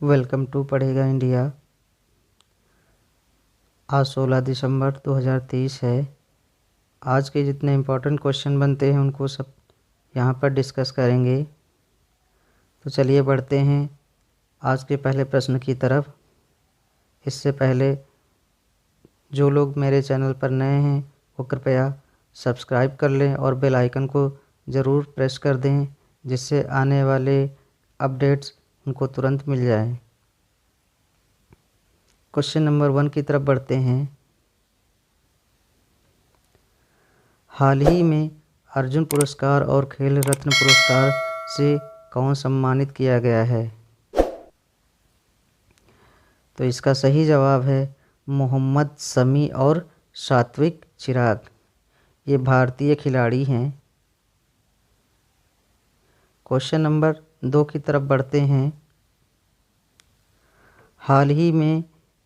Welcome to पढ़ेगा India. आज 16 दिसंबर 2023 है। आज के जितने इम्पोर्टेंट क्वेश्चन बनते हैं उनको सब यहाँ पर डिस्कस करेंगे। तो चलिए बढ़ते हैं आज के पहले प्रश्न की तरफ। इससे पहले जो लोग मेरे चैनल पर नए हैं वो कृपया सब्सक्राइब कर लें और बेल आइकन को ज़रूर प्रेस कर दें, जिससे आने वाले अपडेट्स उनको तुरंत मिल जाएं। क्वेश्चन नंबर 1 की तरफ बढ़ते हैं। हाल ही में अर्जुन पुरस्कार और खेल रत्न पुरस्कार से कौन सम्मानित किया गया है? तो इसका सही जवाब है मोहम्मद शमी और सात्विक चिराग। ये भारतीय खिलाड़ी हैं। क्वेश्चन नंबर 2 की तरफ बढ़ते हैं। हाल ही में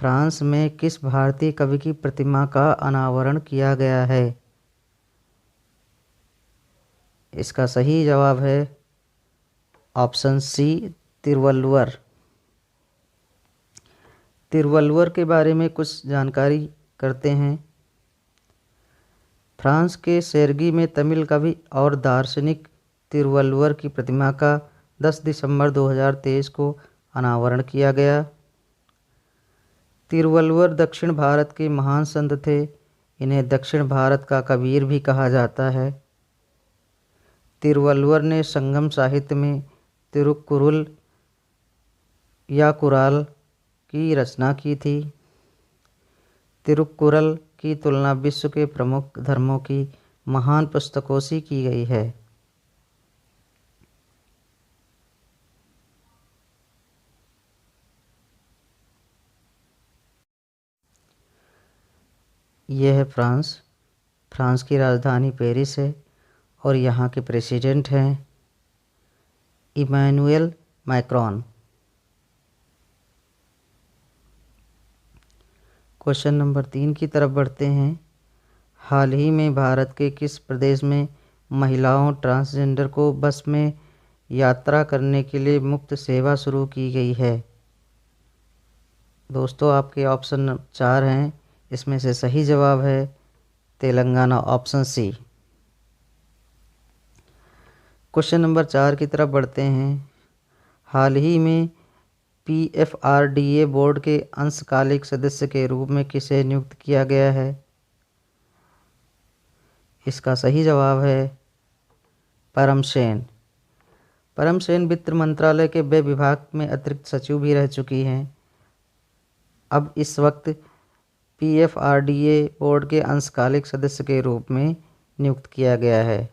फ्रांस में किस भारतीय कवि की प्रतिमा का अनावरण किया गया है? इसका सही जवाब है ऑप्शन सी, तिरुवल्लुवर। तिरुवल्लुवर के बारे में कुछ जानकारी करते हैं। फ्रांस के सेर्गी में तमिल कवि और दार्शनिक तिरुवल्लुवर की प्रतिमा का 10 दिसंबर 2023 को अनावरण किया गया। तिरुवल्लुवर दक्षिण भारत के महान संत थे। इन्हें दक्षिण भारत का कबीर भी कहा जाता है। तिरुवल्लुवर ने संगम साहित्य में तिरुक्कुरल या कुराल की रचना की थी। तिरुक्कुरल की तुलना विश्व के प्रमुख धर्मों की महान पुस्तकों से की गई है। यह है फ्रांस। फ्रांस की राजधानी पेरिस है और यहाँ के प्रेसिडेंट हैं इमैनुएल मैक्रोन। क्वेश्चन नंबर 3 की तरफ बढ़ते हैं। हाल ही में भारत के किस प्रदेश में महिलाओं ट्रांसजेंडर को बस में यात्रा करने के लिए मुफ्त सेवा शुरू की गई है? दोस्तों, आपके ऑप्शन 4 हैं। इसमें से सही जवाब है Telangana, option C. Question number 4 की तरफ बढ़ते हैं। हाल ही में PFRDA बोर्ड के अंशकालिक सदस्य के रूप में किसे नियुक्त किया गया है? इसका सही जवाब है परम सेन। परम सेन वित्त मंत्रालय के व्यय विभाग में अतिरिक्त सचिव भी रह चुकी हैं। अब इस वक्त PFRDA बोर्ड के अंशकालिक सदस्य के रूप में नियुक्त किया गया है।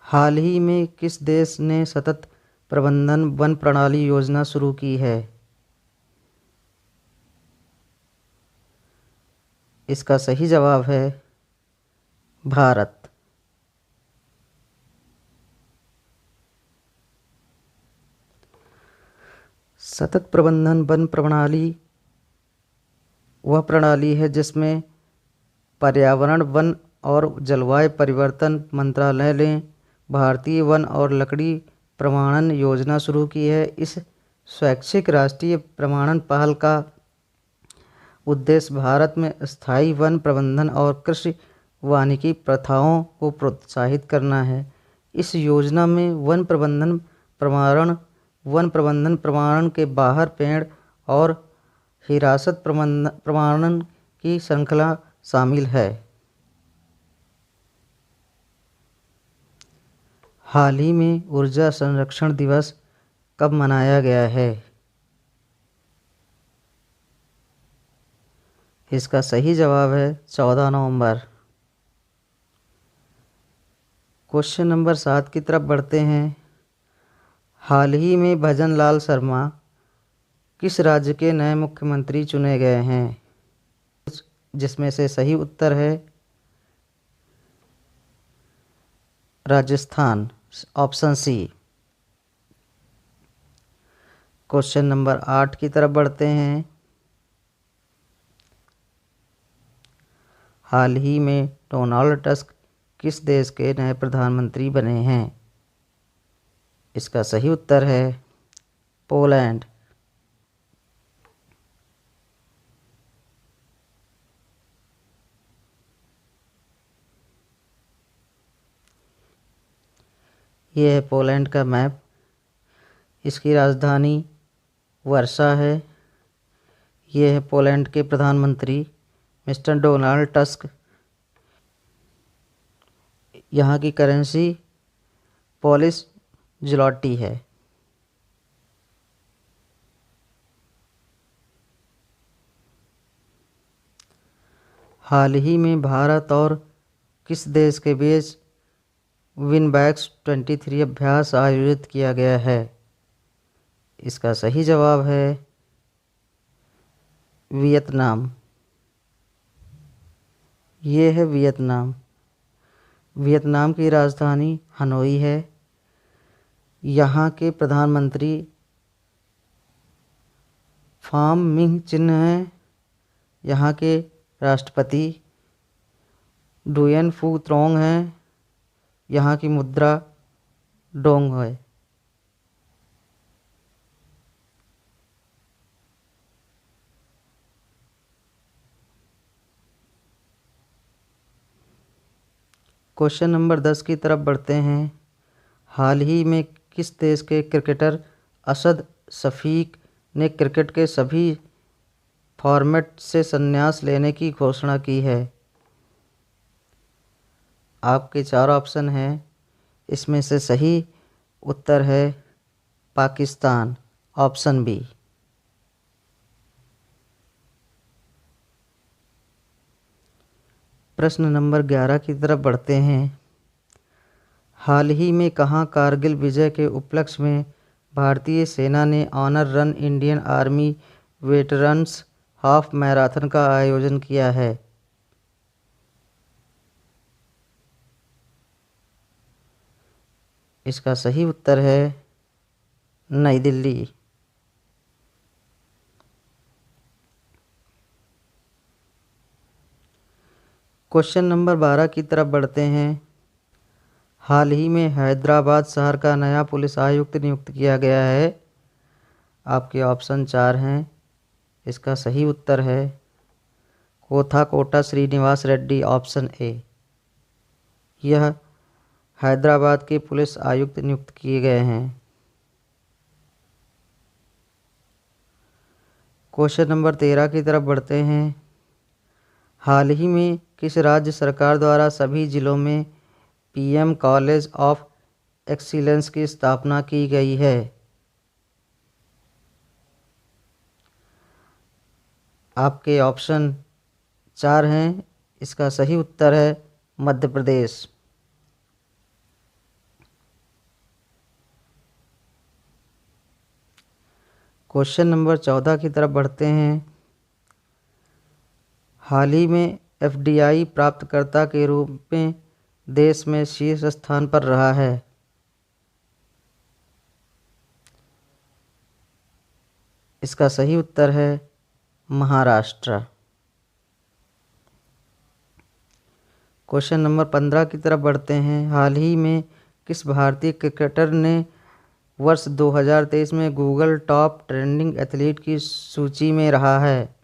हाल ही में किस देश ने सतत प्रबंधन वन प्रणाली योजना शुरू की है? इसका सही जवाब है भारत। सतत प्रबंधन वन प्रणाली वह प्रणाली है जिसमें पर्यावरण, वन और जलवायु परिवर्तन मंत्रालय ने भारतीय वन और लकड़ी प्रमाणन योजना शुरू की है। इस स्वैच्छिक राष्ट्रीय प्रमाणन पहल का उद्देश्य भारत में स्थायी वन प्रबंधन और कृषि वानिकी प्रथाओं को प्रोत्साहित करना है। इस योजना में वन प्रबंधन प्रमाणन के बाहर पेड़ और हिरासत प्रमाणन की श्रृंखला शामिल है। हाल ही में ऊर्जा संरक्षण दिवस कब मनाया गया है? इसका सही जवाब है 14 नवंबर। क्वेश्चन नंबर 7 की तरफ बढ़ते हैं। हाल ही में भजन लाल शर्मा किस राज्य के नए मुख्यमंत्री चुने गए हैं? जिसमें से सही उत्तर है Rajasthan, option C. Question number 8 की तरफ बढ़ते हैं। हाल ही में डोनाल्ड टस्क किस देश के नए प्रधानमंत्री बने हैं? इसका सही उत्तर है पोलैंड। ये है पोलैंड का मैप। इसकी राजधानी वर्सा है। ये है पोलैंड के प्रधानमंत्री मिस्टर डोनाल्ड टस्क। यहाँ की करेंसी पोलिश ज़्लॉटी है। हाल ही में भारत और किस देश के बीच विनबैक्स 23 अभ्यास आयोजित किया गया है? इसका सही जवाब है वियतनाम। ये है वियतनाम। वियतनाम की राजधानी हनोई है। यहाँ के प्रधानमंत्री फाम मिंह चिन हैं। यहाँ के राष्ट्रपति डुयन फू त्रोंग हैं। यहाँ की मुद्रा डोंग है। क्वेश्चन नंबर 10 की तरफ बढ़ते हैं। हाल ही में किस देश के क्रिकेटर असद शफीक ने क्रिकेट के सभी फॉर्मेट से संन्यास लेने की घोषणा की है? आपके 4 ऑप्शन हैं। इसमें से सही उत्तर है पाकिस्तान, ऑप्शन बी। प्रश्न नंबर 11 की तरफ बढ़ते हैं। हाल ही में कहाँ कारगिल विजय के उपलक्ष्य में भारतीय सेना ने honour run Indian Army veterans half marathon का आयोजन किया है? इसका सही उत्तर है नई दिल्ली। क्वेश्चन नंबर 12 की तरफ बढ़ते हैं। हाल ही में हैदराबाद शहर का नया पुलिस आयुक्त नियुक्त किया गया है। आपके ऑप्शन 4 हैं। इसका सही उत्तर है कोथाकोटा श्रीनिवास रेड्डी, ऑप्शन ए। यह हैदराबाद के पुलिस आयुक्त नियुक्त किए गए हैं। क्वेश्चन नंबर 13 की तरफ बढ़ते हैं। हाल ही में किस राज्य सरकार द्वारा सभी जिलों में पीएम कॉलेज ऑफ एक्सीलेंस की स्थापना की गई है? आपके ऑप्शन 4 हैं। इसका सही उत्तर है मध्य प्रदेश। क्वेश्चन नंबर 14 की तरफ बढ़ते हैं। हाल ही में एफडीआई प्राप्तकर्ता के रूप में देश में शीर्ष स्थान पर रहा है। इसका सही उत्तर है महाराष्ट्र। क्वेश्चन नंबर 15 की तरफ बढ़ते हैं। हाल ही में किस भारतीय क्रिकेटर ने वर्ष 2023 में गूगल टॉप ट्रेंडिंग एथलीट की सूची में रहा है?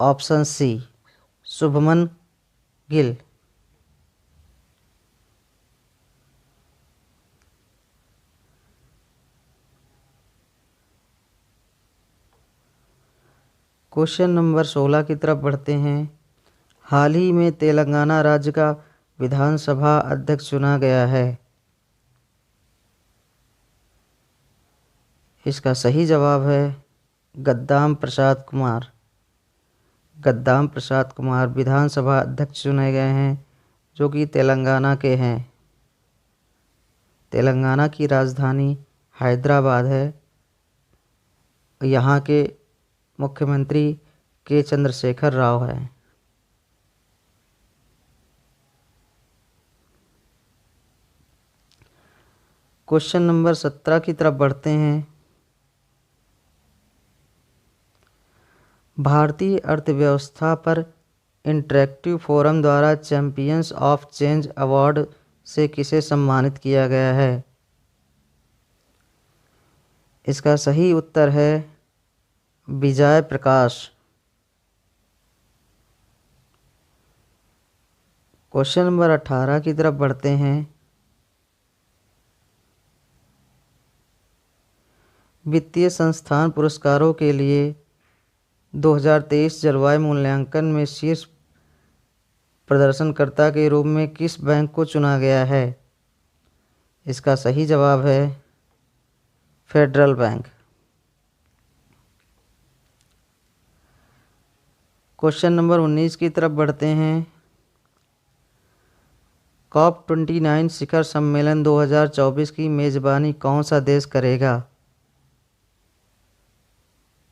Option C Shubman Gill. Question number 16 की तरफ बढ़ते हैं। हाल ही में तेलंगाना राज्य का विधानसभा अध्यक्ष चुना गया है। इसका सही जवाब है गद्दाम प्रसाद कुमार। गद्दाम प्रसाद कुमार विधानसभा अध्यक्ष चुने गए हैं, जो कि तेलंगाना के हैं। तेलंगाना की राजधानी हैदराबाद है। यहाँ के मुख्यमंत्री के चंद्रशेखर राव हैं। क्वेश्चन नंबर 17 की तरफ बढ़ते हैं। भारतीय अर्थव्यवस्था पर इंटरैक्टिव फोरम द्वारा चैंपियंस ऑफ चेंज अवार्ड से किसे सम्मानित किया गया है? इसका सही उत्तर है विजय प्रकाश। क्वेश्चन नंबर 18 की तरफ बढ़ते हैं। वित्तीय संस्थान पुरस्कारों के लिए 2023 जलवायु मूल्यांकन में शीर्ष प्रदर्शनकर्ता के रूप में किस बैंक को चुना गया है? इसका सही जवाब है फेडरल बैंक। क्वेश्चन नंबर 19 की तरफ बढ़ते हैं। COP29 शिखर सम्मेलन 2024 की मेजबानी कौन सा देश करेगा?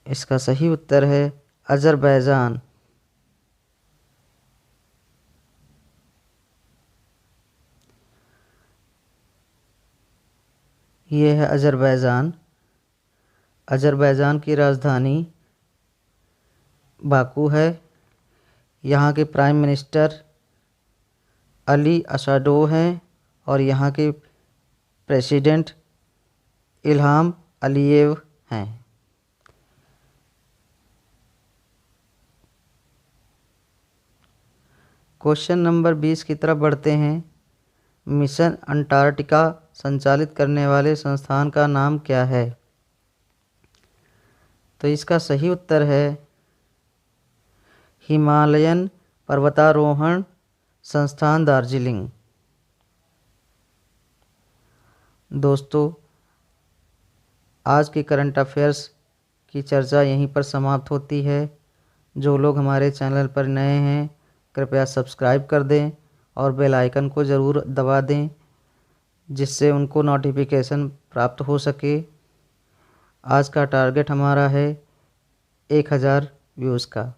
इसका सही उत्तर है अजरबैजान। ये है अजरबैजान। अजरबैजान की राजधानी बाकू है। यहाँ के प्राइम मिनिस्टर अली असाडोव हैं और यहाँ के प्रेसिडेंट इल्हाम अलीयेव हैं। क्वेश्चन नंबर 20 की तरफ बढ़ते हैं। मिशन अंटार्कटिका संचालित करने वाले संस्थान का नाम क्या है? तो इसका सही उत्तर है हिमालयन पर्वतारोहण संस्थान दार्जिलिंग। दोस्तों, आज की करंट अफेयर्स की चर्चा यहीं पर समाप्त होती है। जो लोग हमारे चैनल पर नए हैं कृपया सब्सक्राइब कर दें और बेल आइकन को ज़रूर दबा दें जिससे उनको नोटिफिकेशन प्राप्त हो सके। आज का टारगेट हमारा है 1000 व्यूज़ का।